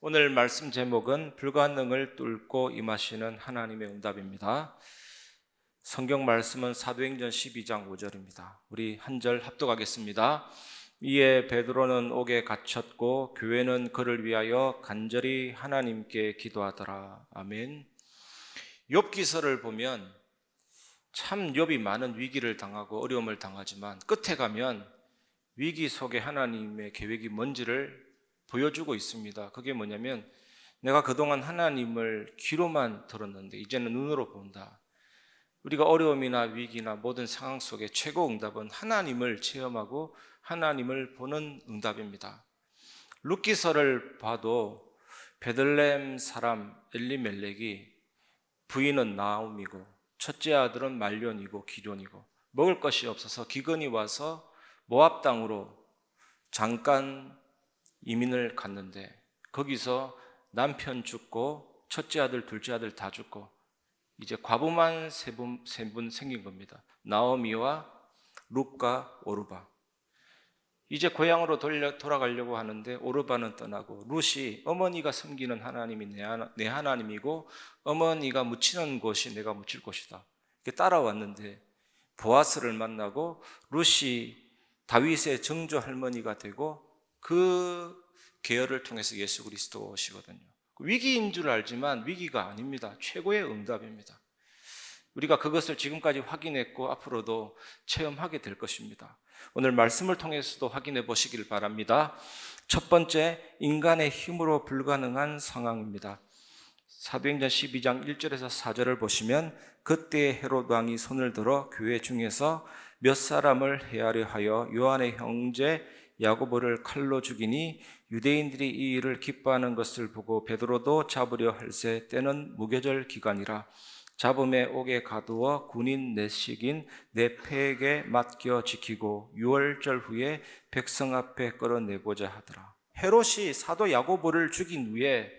오늘 말씀 제목은 불가능을 뚫고 임하시는 하나님의 응답입니다. 성경 말씀은 사도행전 12장 5절입니다. 우리 한 절 합독하겠습니다. 이에 베드로는 옥에 갇혔고 교회는 그를 위하여 간절히 하나님께 기도하더라. 아멘. 욥기서를 보면 참 욥이 많은 위기를 당하고 어려움을 당하지만 끝에 가면 위기 속에 하나님의 계획이 뭔지를 보여주고 있습니다. 그게 뭐냐면 내가 그동안 하나님을 귀로만 들었는데 이제는 눈으로 본다. 우리가 어려움이나 위기나 모든 상황 속에 최고 응답은 하나님을 체험하고 하나님을 보는 응답입니다. 룻기서를 봐도 베들레헴 사람 엘리멜렉이 부인은 나옴이고 첫째 아들은 말론이고 기럐이고 먹을 것이 없어서 기근이 와서 모압 땅으로 잠깐 이민을 갔는데 거기서 남편 죽고 첫째 아들 둘째 아들 다 죽고 이제 과부만 세 분 생긴 겁니다. 나오미와 룻과 오르바. 이제 고향으로 돌아가려고 하는데 오르바는 떠나고 룻이 어머니가 섬기는 하나님이 내 하나님이고 어머니가 묻히는 곳이 내가 묻힐 곳이다. 이렇게 따라왔는데 보아스를 만나고 룻이 다윗의 정조 할머니가 되고 그 계열을 통해서 예수 그리스도 오시거든요. 위기인 줄 알지만 위기가 아닙니다. 최고의 응답입니다. 우리가 그것을 지금까지 확인했고 앞으로도 체험하게 될 것입니다. 오늘 말씀을 통해서도 확인해 보시길 바랍니다. 첫 번째, 인간의 힘으로 불가능한 상황입니다. 사도행전 12장 1절에서 4절을 보시면 그때 헤롯 왕이 손을 들어 교회 중에서 몇 사람을 해하려 하여 요한의 형제 야고보를 칼로 죽이니 유대인들이 이 일을 기뻐하는 것을 보고 베드로도 잡으려 할새 때는 무교절 기간이라 잡음에 옥에 가두어 군인 내식인 네페에게 맡겨 지키고 유월절 후에 백성 앞에 끌어내고자 하더라. 헤롯이 사도 야고보를 죽인 후에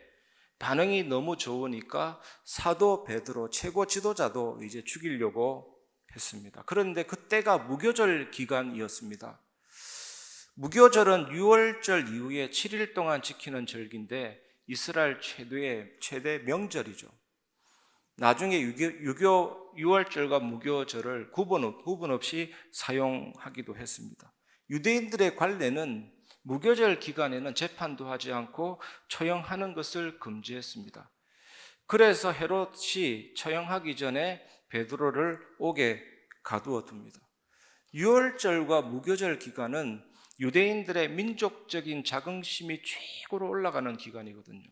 반응이 너무 좋으니까 사도 베드로 최고 지도자도 이제 죽이려고 했습니다. 그런데 그때가 무교절 기간이었습니다. 무교절은 유월절 이후에 7일 동안 지키는 절기인데 이스라엘 최대 명절이죠. 나중에 유월절과 무교절을 구분 없이 사용하기도 했습니다. 유대인들의 관례는 무교절 기간에는 재판도 하지 않고 처형하는 것을 금지했습니다. 그래서 헤롯이 처형하기 전에 베드로를 옥에 가두어 둡니다. 유월절과 무교절 기간은 유대인들의 민족적인 자긍심이 최고로 올라가는 기간이거든요.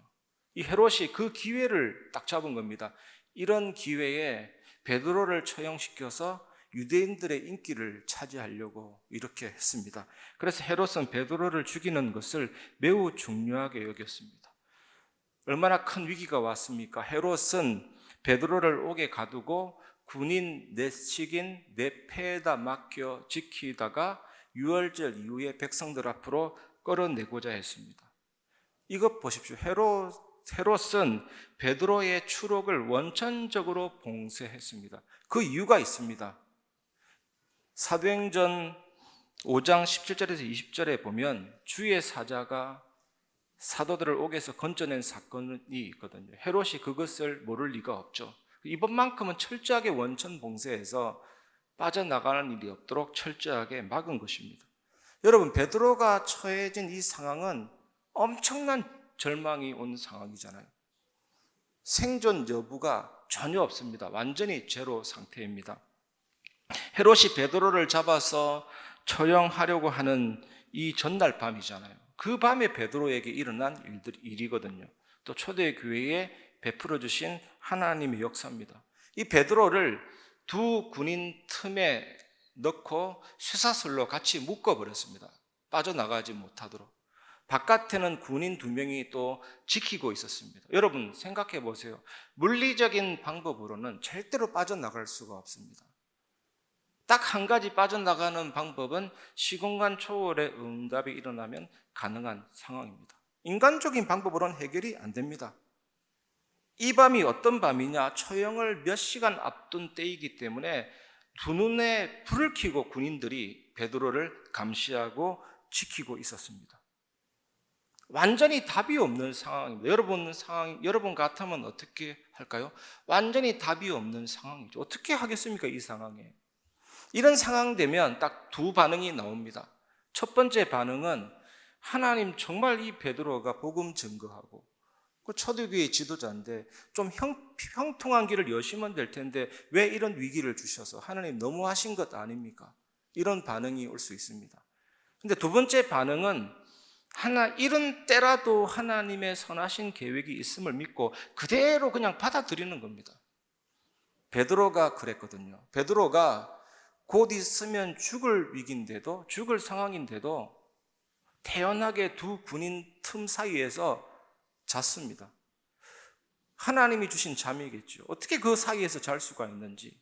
이 헤롯이 그 기회를 딱 잡은 겁니다. 이런 기회에 베드로를 처형시켜서 유대인들의 인기를 차지하려고 이렇게 했습니다. 그래서 헤롯은 베드로를 죽이는 것을 매우 중요하게 여겼습니다. 얼마나 큰 위기가 왔습니까? 헤롯은 베드로를 옥에 가두고 군인 내식인 네페에다 맡겨 지키다가 유월절 이후에 백성들 앞으로 끌어내고자 했습니다. 이것 보십시오. 헤롯은 베드로의 추록을 원천적으로 봉쇄했습니다. 그 이유가 있습니다. 사도행전 5장 17절에서 20절에 보면 주의 사자가 사도들을 옥에서 건져낸 사건이 있거든요. 헤롯이 그것을 모를 리가 없죠. 이번만큼은 철저하게 원천 봉쇄해서 빠져나가는 일이 없도록 철저하게 막은 것입니다. 여러분, 베드로가 처해진 이 상황은 엄청난 절망이 온 상황이잖아요. 생존 여부가 전혀 없습니다. 완전히 제로 상태입니다. 헤롯이 베드로를 잡아서 처형하려고 하는 이 전날 밤이잖아요. 그 밤에 베드로에게 일어난 일이거든요. 또 초대교회에 베풀어 주신 하나님의 역사입니다. 이 베드로를 두 군인 틈에 넣고 쇠사슬로 같이 묶어버렸습니다. 빠져나가지 못하도록. 바깥에는 군인 2명이 또 지키고 있었습니다. 여러분 생각해 보세요. 물리적인 방법으로는 절대로 빠져나갈 수가 없습니다. 딱 한 가지 빠져나가는 방법은 시공간 초월의 응답이 일어나면 가능한 상황입니다. 인간적인 방법으로는 해결이 안 됩니다. 이 밤이 어떤 밤이냐? 처형을 몇 시간 앞둔 때이기 때문에 두 눈에 불을 켜고 군인들이 베드로를 감시하고 지키고 있었습니다. 완전히 답이 없는 상황입니다. 여러분 같으면 어떻게 할까요? 완전히 답이 없는 상황이죠. 어떻게 하겠습니까? 이 상황에. 이런 상황 되면 딱 두 반응이 나옵니다. 첫 번째 반응은 하나님 정말 이 베드로가 복음 증거하고 그 초대교회의 지도자인데 좀 형통한 길을 여시면 될 텐데 왜 이런 위기를 주셔서 하나님 너무하신 것 아닙니까? 이런 반응이 올 수 있습니다. 근데 두 번째 반응은 이런 때라도 하나님의 선하신 계획이 있음을 믿고 그대로 그냥 받아들이는 겁니다. 베드로가 그랬거든요. 베드로가 곧 있으면 죽을 위기인데도, 죽을 상황인데도 태연하게 두 군인 틈 사이에서 잤습니다. 하나님이 주신 잠이겠죠. 어떻게 그 사이에서 잘 수가 있는지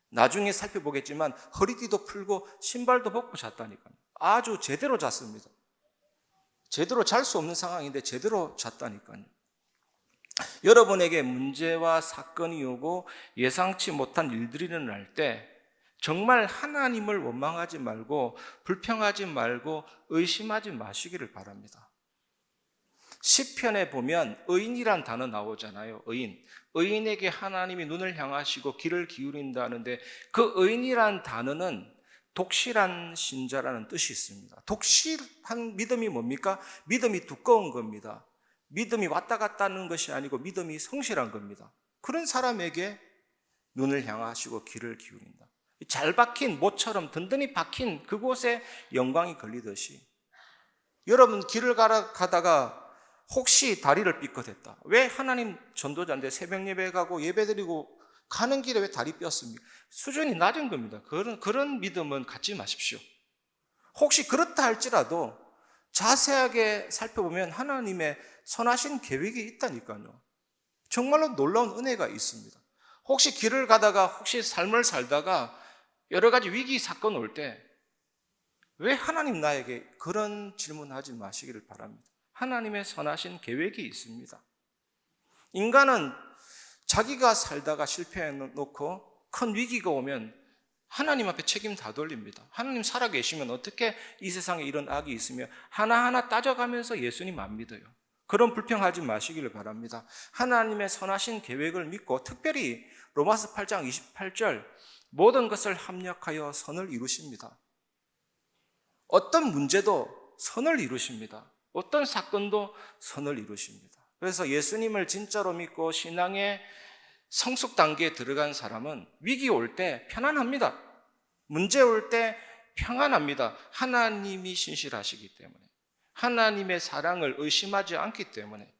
나중에 살펴보겠지만 허리띠도 풀고 신발도 벗고 잤다니까요. 아주 제대로 잤습니다. 제대로 잘 수 없는 상황인데 제대로 잤다니까요. 여러분에게 문제와 사건이 오고 예상치 못한 일들이 일어날 때 정말 하나님을 원망하지 말고 불평하지 말고 의심하지 마시기를 바랍니다. 시편에 보면 의인이란 단어 나오잖아요. 의인에게 하나님이 눈을 향하시고 귀를 기울인다는데 그 의인이란 단어는 독실한 신자라는 뜻이 있습니다. 독실한 믿음이 뭡니까? 믿음이 두꺼운 겁니다. 믿음이 왔다 갔다 하는 것이 아니고 믿음이 성실한 겁니다. 그런 사람에게 눈을 향하시고 귀를 기울인다. 잘 박힌 못처럼 든든히 박힌 그곳에 영광이 걸리듯이 여러분 길을 가다가 혹시 다리를 삐끗했다. 왜 하나님 전도자인데 새벽 예배 가고 예배 드리고 가는 길에 왜 다리 삐었습니까? 수준이 낮은 겁니다. 그런 믿음은 갖지 마십시오. 혹시 그렇다 할지라도 자세하게 살펴보면 하나님의 선하신 계획이 있다니까요. 정말로 놀라운 은혜가 있습니다. 혹시 길을 가다가 혹시 삶을 살다가 여러 가지 위기 사건 올 때 왜 하나님 나에게 그런 질문하지 마시기를 바랍니다. 하나님의 선하신 계획이 있습니다. 인간은 자기가 살다가 실패해 놓고 큰 위기가 오면 하나님 앞에 책임 다 돌립니다. 하나님 살아계시면 어떻게 이 세상에 이런 악이 있으며 하나하나 따져가면서 예수님 안 믿어요. 그런 불평하지 마시기를 바랍니다. 하나님의 선하신 계획을 믿고 특별히 로마서 8장 28절 모든 것을 합력하여 선을 이루십니다. 어떤 문제도 선을 이루십니다. 어떤 사건도 선을 이루십니다. 그래서 예수님을 진짜로 믿고 신앙의 성숙 단계에 들어간 사람은 위기 올 때 편안합니다. 문제 올 때 평안합니다. 하나님이 신실하시기 때문에, 하나님의 사랑을 의심하지 않기 때문에,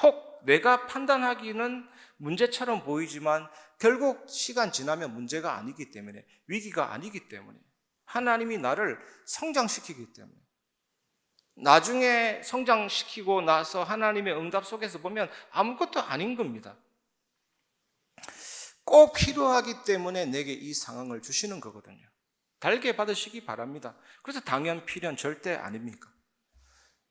혹 내가 판단하기는 문제처럼 보이지만 결국 시간 지나면 문제가 아니기 때문에, 위기가 아니기 때문에, 하나님이 나를 성장시키기 때문에, 나중에 성장시키고 나서 하나님의 응답 속에서 보면 아무것도 아닌 겁니다. 꼭 필요하기 때문에 내게 이 상황을 주시는 거거든요. 달게 받으시기 바랍니다. 그래서 당연 필연 절대 아닙니까?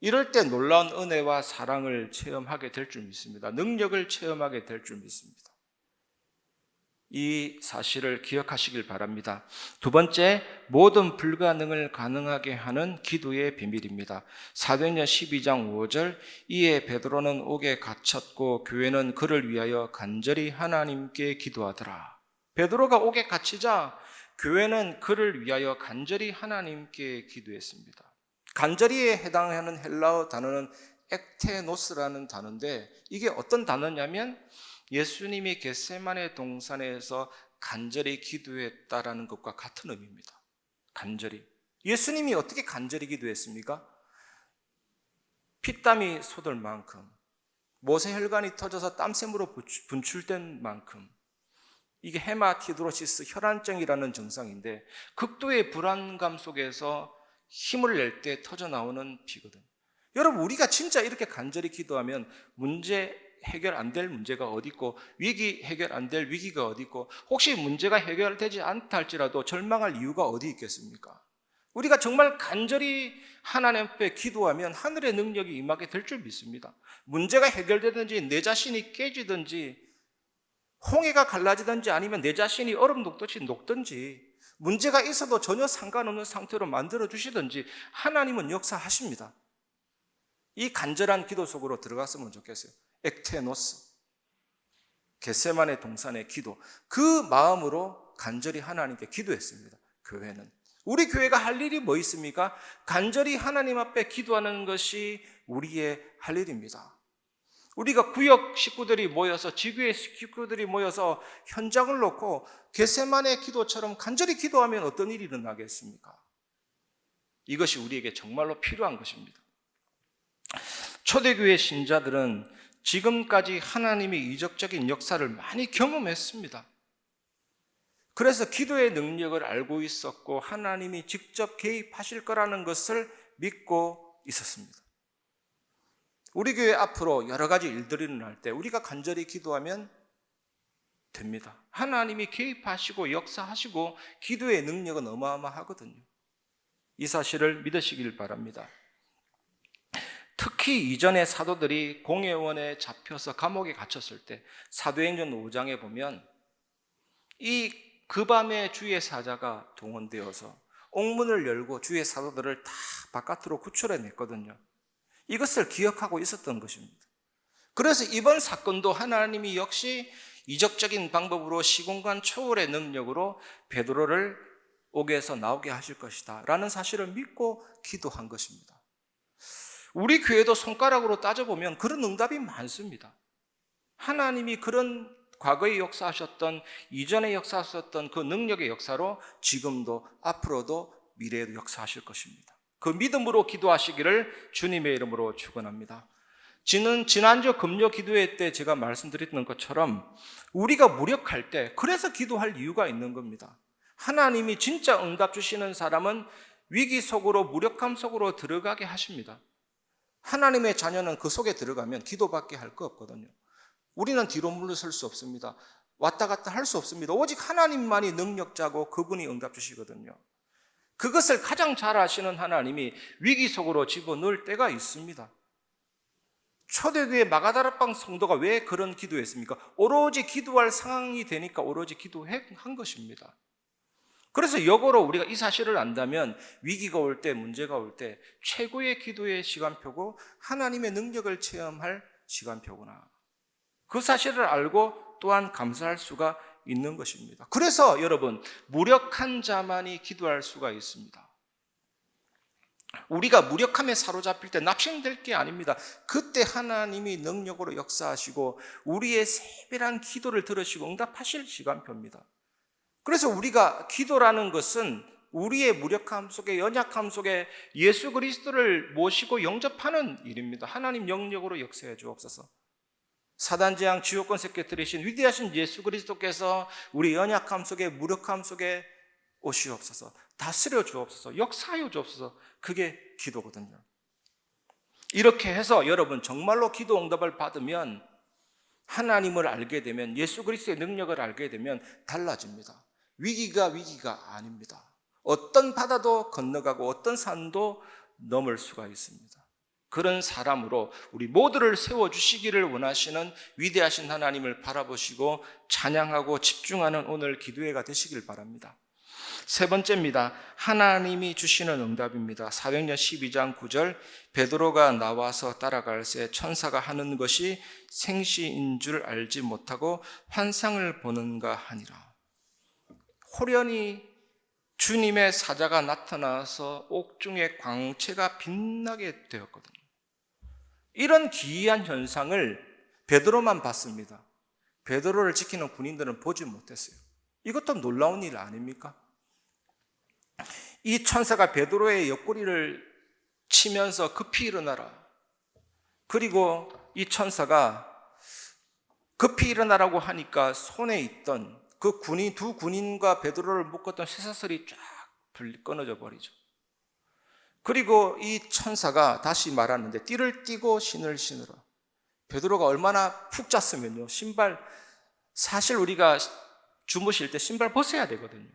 이럴 때 놀라운 은혜와 사랑을 체험하게 될 줄 믿습니다. 능력을 체험하게 될 줄 믿습니다. 이 사실을 기억하시길 바랍니다. 두 번째, 모든 불가능을 가능하게 하는 기도의 비밀입니다. 사도행전 12장 5절, 이에 베드로는 옥에 갇혔고 교회는 그를 위하여 간절히 하나님께 기도하더라. 베드로가 옥에 갇히자 교회는 그를 위하여 간절히 하나님께 기도했습니다. 간절히에 해당하는 헬라어 단어는 ektenos라는 단어인데 이게 어떤 단어냐면 예수님이 겟세마네 동산에서 간절히 기도했다라는 것과 같은 의미입니다. 간절히. 예수님이 어떻게 간절히 기도했습니까? 피땀이 쏟을 만큼, 못의 혈관이 터져서 땀샘으로 분출된 만큼, 이게 헤마티드로시스 혈안증이라는 증상인데 극도의 불안감 속에서 힘을 낼 때 터져나오는 피거든. 여러분, 우리가 진짜 이렇게 간절히 기도하면 문제 해결 안 될 문제가 어디 있고 위기 해결 안 될 위기가 어디 있고 혹시 문제가 해결되지 않다 할지라도 절망할 이유가 어디 있겠습니까? 우리가 정말 간절히 하나님 앞에 기도하면 하늘의 능력이 임하게 될 줄 믿습니다. 문제가 해결되든지 내 자신이 깨지든지 홍해가 갈라지든지 아니면 내 자신이 얼음 녹듯이 녹든지 문제가 있어도 전혀 상관없는 상태로 만들어 주시든지 하나님은 역사하십니다. 이 간절한 기도 속으로 들어갔으면 좋겠어요. ektenos, 겟세마네 동산의 기도, 그 마음으로 간절히 하나님께 기도했습니다. 교회는, 우리 교회가 할 일이 뭐 있습니까? 간절히 하나님 앞에 기도하는 것이 우리의 할 일입니다. 우리가 구역 식구들이 모여서, 지교의 식구들이 모여서 현장을 놓고 겟세마네 기도처럼 간절히 기도하면 어떤 일이 일어나겠습니까? 이것이 우리에게 정말로 필요한 것입니다. 초대교회 신자들은 지금까지 하나님의 이적적인 역사를 많이 경험했습니다. 그래서 기도의 능력을 알고 있었고 하나님이 직접 개입하실 거라는 것을 믿고 있었습니다. 우리 교회 앞으로 여러 가지 일들이 일어날 때 우리가 간절히 기도하면 됩니다. 하나님이 개입하시고 역사하시고 기도의 능력은 어마어마하거든요. 이 사실을 믿으시길 바랍니다. 특히 이전의 사도들이 공회원에 잡혀서 감옥에 갇혔을 때 사도행전 5장에 보면 그 밤에 주의 사자가 동원되어서 옥문을 열고 주의 사도들을 다 바깥으로 구출해냈거든요. 이것을 기억하고 있었던 것입니다. 그래서 이번 사건도 하나님이 역시 이적적인 방법으로 시공간 초월의 능력으로 베드로를 옥에서 나오게 하실 것이다 라는 사실을 믿고 기도한 것입니다. 우리 교회도 손가락으로 따져보면 그런 응답이 많습니다. 하나님이 그런 과거에 역사하셨던, 이전에 역사하셨던 그 능력의 역사로 지금도 앞으로도 미래에도 역사하실 것입니다. 그 믿음으로 기도하시기를 주님의 이름으로 축원합니다. 지난주 금요 기도회 때 제가 말씀드렸던 것처럼 우리가 무력할 때 그래서 기도할 이유가 있는 겁니다. 하나님이 진짜 응답 주시는 사람은 위기 속으로, 무력함 속으로 들어가게 하십니다. 하나님의 자녀는 그 속에 들어가면 기도밖에 할 거 없거든요. 우리는 뒤로 물러설 수 없습니다. 왔다 갔다 할 수 없습니다. 오직 하나님만이 능력자고 그분이 응답 주시거든요. 그것을 가장 잘 아시는 하나님이 위기 속으로 집어넣을 때가 있습니다. 초대교회 마가다락방 성도가 왜 그런 기도했습니까? 오로지 기도할 상황이 되니까 오로지 기도한 것입니다. 그래서 역으로 우리가 이 사실을 안다면 위기가 올 때, 문제가 올 때 최고의 기도의 시간표고 하나님의 능력을 체험할 시간표구나, 그 사실을 알고 또한 감사할 수가 있는 것입니다. 그래서 여러분, 무력한 자만이 기도할 수가 있습니다. 우리가 무력함에 사로잡힐 때 납심될 게 아닙니다. 그때 하나님이 능력으로 역사하시고 우리의 세밀한 기도를 들으시고 응답하실 시간표입니다. 그래서 우리가 기도라는 것은 우리의 무력함 속에, 연약함 속에 예수 그리스도를 모시고 영접하는 일입니다. 하나님 영역으로 역사해 주옵소서. 사단재앙 지옥권 깨뜨리신 위대하신 예수 그리스도께서 우리 연약함 속에, 무력함 속에 오시옵소서. 다스려 주옵소서. 역사하여 주옵소서. 그게 기도거든요. 이렇게 해서 여러분 정말로 기도 응답을 받으면, 하나님을 알게 되면, 예수 그리스도의 능력을 알게 되면 달라집니다. 위기가 아닙니다. 어떤 바다도 건너가고 어떤 산도 넘을 수가 있습니다. 그런 사람으로 우리 모두를 세워주시기를 원하시는 위대하신 하나님을 바라보시고 찬양하고 집중하는 오늘 기도회가 되시길 바랍니다. 세 번째입니다. 하나님이 주시는 응답입니다. 사도행전 12장 9절, 베드로가 나와서 따라갈새 천사가 하는 것이 생시인 줄 알지 못하고 환상을 보는가 하니라. 호련히 주님의 사자가 나타나서 옥중의 광채가 빛나게 되었거든요. 이런 기이한 현상을 베드로만 봤습니다. 베드로를 지키는 군인들은 보지 못했어요. 이것도 놀라운 일 아닙니까? 이 천사가 베드로의 옆구리를 치면서 급히 일어나라. 그리고 이 천사가 급히 일어나라고 하니까 손에 있던 그 두 군인과 베드로를 묶었던 쇠사슬이 쫙 끊어져 버리죠. 그리고 이 천사가 다시 말하는데 띠를 띠고 신을 신으라. 베드로가 얼마나 푹 잤으면요, 사실 우리가 주무실 때 신발 벗어야 되거든요.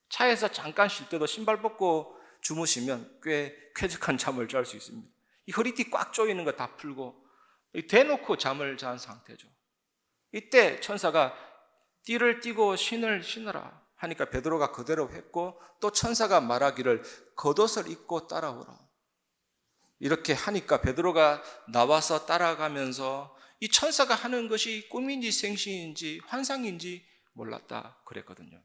차에서 잠깐 쉴 때도 신발 벗고 주무시면 꽤 쾌적한 잠을 잘 수 있습니다. 이 허리띠 꽉 조이는 거 다 풀고 대놓고 잠을 잔 상태죠. 이때 천사가 띠를 띠고 신을 신으라 하니까 베드로가 그대로 했고, 또 천사가 말하기를 겉옷을 입고 따라오라. 이렇게 하니까 베드로가 나와서 따라가면서 이 천사가 하는 것이 꿈인지 생시인지 환상인지 몰랐다 그랬거든요.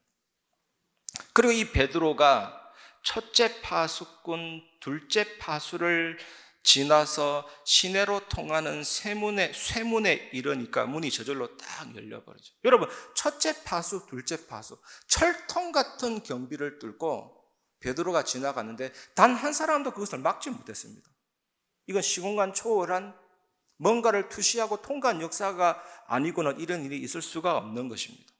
그리고 이 베드로가 첫째 파수꾼, 둘째 파수를 지나서 시내로 통하는 쇠문에 이르니까 문이 저절로 딱 열려버리죠. 여러분, 첫째 파수, 둘째 파수, 철통 같은 경비를 뚫고 베드로가 지나갔는데 단 한 사람도 그것을 막지 못했습니다. 이건 시공간 초월한 뭔가를 투시하고 통과한 역사가 아니고는 이런 일이 있을 수가 없는 것입니다.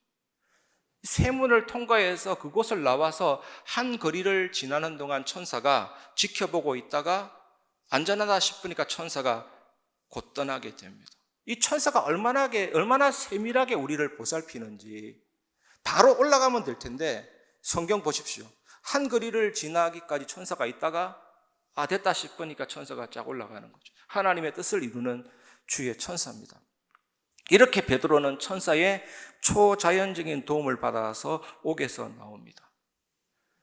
쇠문을 통과해서 그곳을 나와서 한 거리를 지나는 동안 천사가 지켜보고 있다가 안전하다 싶으니까 천사가 곧 떠나게 됩니다. 이 천사가 얼마나 세밀하게 우리를 보살피는지 바로 올라가면 될 텐데 성경 보십시오. 한 거리를 지나기까지 천사가 있다가 됐다 싶으니까 천사가 쫙 올라가는 거죠. 하나님의 뜻을 이루는 주의 천사입니다. 이렇게 베드로는 천사의 초자연적인 도움을 받아서 옥에서 나옵니다.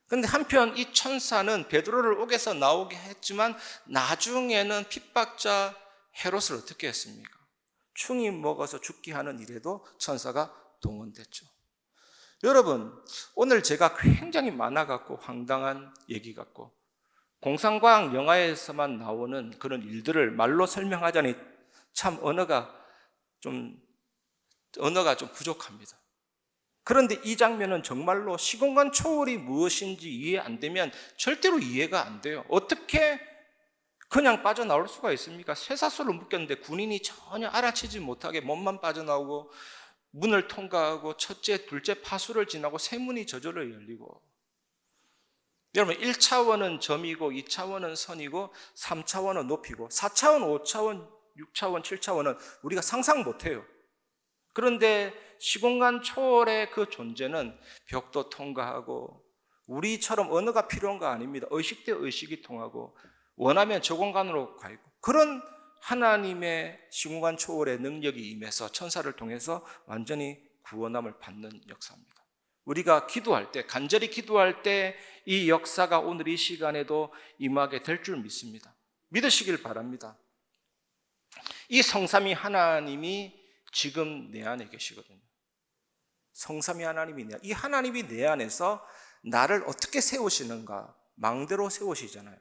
그런데 한편 이 천사는 베드로를 옥에서 나오게 했지만 나중에는 핍박자 헤롯을 어떻게 했습니까? 충이 먹어서 죽게 하는 일에도 천사가 동원됐죠. 여러분, 오늘 제가 굉장히 많아갖고 황당한 얘기 같고 공상과학 영화에서만 나오는 그런 일들을 말로 설명하자니 참 언어가 좀 부족합니다. 그런데 이 장면은 정말로 시공간 초월이 무엇인지 이해 안 되면 절대로 이해가 안 돼요. 어떻게 그냥 빠져나올 수가 있습니까? 쇠사슬로 묶였는데 군인이 전혀 알아채지 못하게 몸만 빠져나오고 문을 통과하고 첫째, 둘째 파수를 지나고 세 문이 저절로 열리고, 여러분 1차원은 점이고 2차원은 선이고 3차원은 높이고 4차원, 5차원, 6차원, 7차원은 우리가 상상 못해요. 그런데 시공간 초월의 그 존재는 벽도 통과하고 우리처럼 언어가 필요한 거 아닙니다. 의식 대 의식이 통하고 원하면 저 공간으로 가 있고, 그런 하나님의 시공간 초월의 능력이 임해서 천사를 통해서 완전히 구원함을 받는 역사입니다. 우리가 기도할 때, 간절히 기도할 때 이 역사가 오늘 이 시간에도 임하게 될 줄 믿습니다. 믿으시길 바랍니다. 이 성삼위 하나님이 지금 내 안에 계시거든요. 성삼위 하나님이 이 하나님이 내 안에서 나를 어떻게 세우시는가? 망대로 세우시잖아요.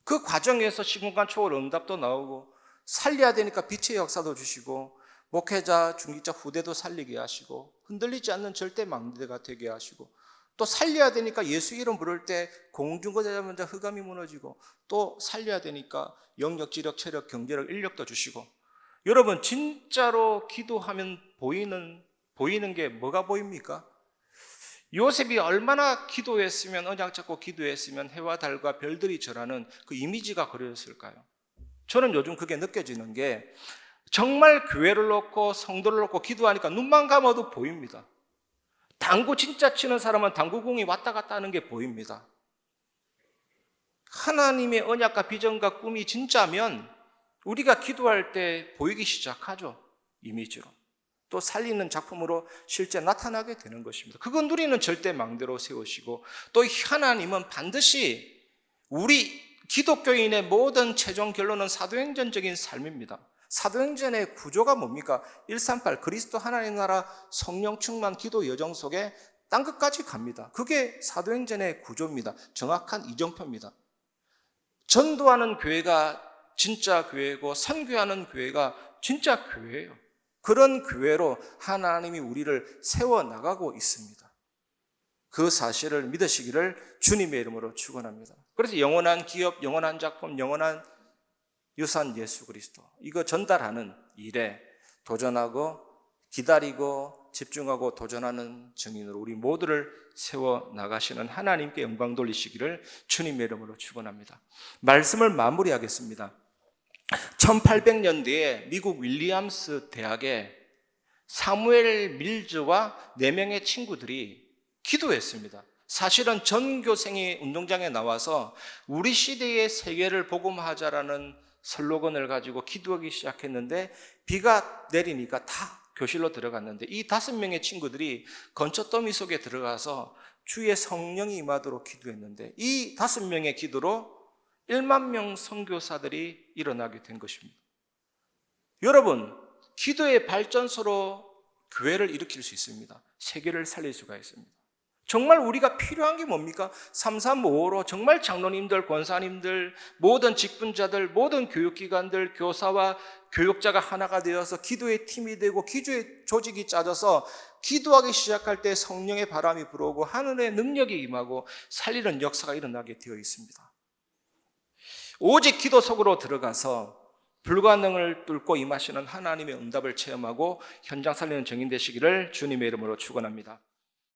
그 과정에서 시공간 초월 응답도 나오고 살려야 되니까 빛의 역사도 주시고 목회자, 중직자, 후대도 살리게 하시고 흔들리지 않는 절대 망대가 되게 하시고 또 살려야 되니까 예수 이름 부를 때 공중거자자마자 흑암이 무너지고 또 살려야 되니까 영역, 지력, 체력, 경제력, 인력도 주시고, 여러분 진짜로 기도하면 보이는 게 뭐가 보입니까? 요셉이 얼마나 기도했으면, 언약 잡고 기도했으면 해와 달과 별들이 절하는 그 이미지가 그려졌을까요? 저는 요즘 그게 느껴지는 게 정말 교회를 놓고 성도를 놓고 기도하니까 눈만 감아도 보입니다. 당구 진짜 치는 사람은 당구공이 왔다 갔다 하는 게 보입니다. 하나님의 언약과 비전과 꿈이 진짜면 우리가 기도할 때 보이기 시작하죠. 이미지로. 또 살리는 작품으로 실제 나타나게 되는 것입니다. 그건 누리는 절대 망대로 세우시고, 또 하나님은 반드시 우리 기독교인의 모든 최종 결론은 사도행전적인 삶입니다. 사도행전의 구조가 뭡니까? 138 그리스도 하나님 나라 성령 충만 기도 여정 속에 땅끝까지 갑니다. 그게 사도행전의 구조입니다. 정확한 이정표입니다. 전도하는 교회가 진짜 교회고 선교하는 교회가 진짜 교회예요. 그런 교회로 하나님이 우리를 세워나가고 있습니다. 그 사실을 믿으시기를 주님의 이름으로 축원합니다. 그래서 영원한 기업, 영원한 작품, 영원한 유산 예수 그리스도, 이거 전달하는 일에 도전하고 기다리고 집중하고 도전하는 증인으로 우리 모두를 세워나가시는 하나님께 영광 돌리시기를 주님의 이름으로 축원합니다. 말씀을 마무리하겠습니다. 1800년대에 미국 윌리엄스 대학에 사무엘 밀즈와 4명의 친구들이 기도했습니다. 사실은 전교생이 운동장에 나와서 우리 시대의 세계를 복음하자라는 슬로건을 가지고 기도하기 시작했는데 비가 내리니까 다 교실로 들어갔는데 이 5명의 친구들이 건초더미 속에 들어가서 주의 성령이 임하도록 기도했는데 이 5명의 기도로 1만 명 선교사들이 일어나게 된 것입니다. 여러분, 기도의 발전소로 교회를 일으킬 수 있습니다. 세계를 살릴 수가 있습니다. 정말 우리가 필요한 게 뭡니까? 335로 정말 장로님들, 권사님들, 모든 직분자들, 모든 교육기관들, 교사와 교육자가 하나가 되어서 기도의 팀이 되고 기도의 조직이 짜져서 기도하기 시작할 때 성령의 바람이 불어오고 하늘의 능력이 임하고 살리는 역사가 일어나게 되어 있습니다. 오직 기도 속으로 들어가서 불가능을 뚫고 임하시는 하나님의 응답을 체험하고 현장 살리는 증인 되시기를 주님의 이름으로 축원합니다.